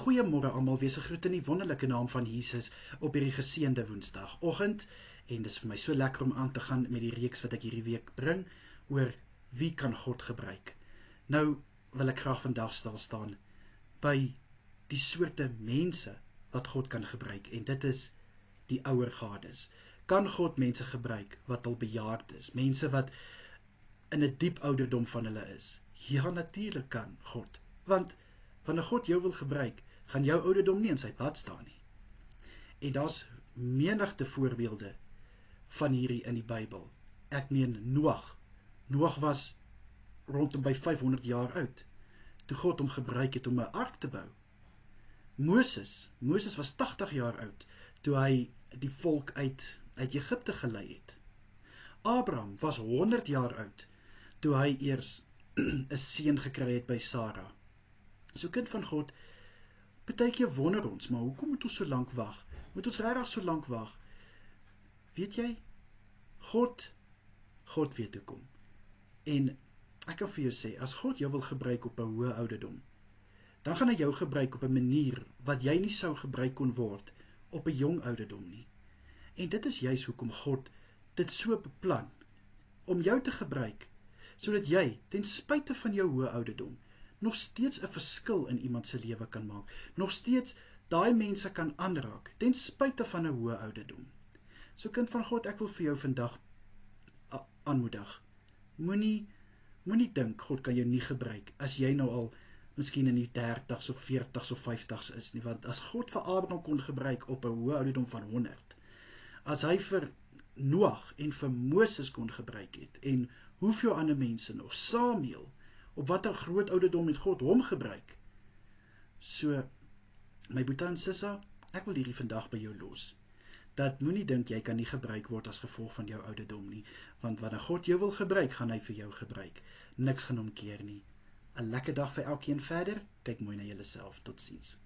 Goeiemôre almal, wees gegroet in die wonderlike naam van Jesus op hierdie geseënde Woensdagoggend. En dis vir my so lekker om aan te gaan met die reeks wat ek hierdie week bring oor wie kan God gebruik. Nou wil ek graag vandag staan by die soorte mense wat God kan gebruik, en dit is die ouer gades. Kan God mense gebruik wat al bejaard is, mense wat in 'n diep ouderdom van hulle is? Ja, natuurlik kan God, want wanneer God jou wil gebruik, gaan jou ouderdom nie in sy pad staan nie. En daar's menigte voorbeelde van hierdie in die Bybel. Ek meen Noag. Noag was rondom by 500 jaar oud, toe God hom gebruik het om 'n ark te bou. Moses was 80 jaar oud, toe hy die volk uit Egipte gelei het. Abraham was 100 jaar oud, toe hy eers 'n seun gekry het by Sara. So kind van God, partykeer wonder ons, maar hoekom moet ons so lank wag? Moet ons regtig so lank wag? Weet jy, God weet hoekom. En ek kan vir jou sê, as God jou wil gebruik op 'n hoë ouderdom, dan gaan hy jou gebruik op 'n manier wat jy nie sou gebruik kon word op 'n jong ouderdom nie. En dit is juis hoekom God dit so beplan, om jou te gebruik, sodat jy, ten spyte van jou hoë ouderdom, nog steeds 'n verskil in iemand se lewe kan maak, nog steeds daai mense kan aanraak, ten spyte van 'n hoë ouderdom. So kind van God, ek wil vir jou vandag aanmoedig. Moenie dink God kan jou nie gebruik as jy nou al miskien in die 30s of 40s of 50s is nie, want as God vir Abraham kon gebruik op 'n hoë ouderdom van 100, as hy vir Noag en vir Moses kon gebruik het, en hoeveel ander mense nog, Samuel, op wat 'n groot ouderdom het God hom gebruik. So, my boetie en sissa, ek wil hierdie vandag by jou los, dat moenie dink jy kan nie gebruik word as gevolg van jou ouderdom nie, want wanneer God jou wil gebruik, gaan hy vir jou gebruik. Niks gaan omkeer nie. 'n Lekker dag vir elkeen verder, kyk mooi na julleself, totsiens.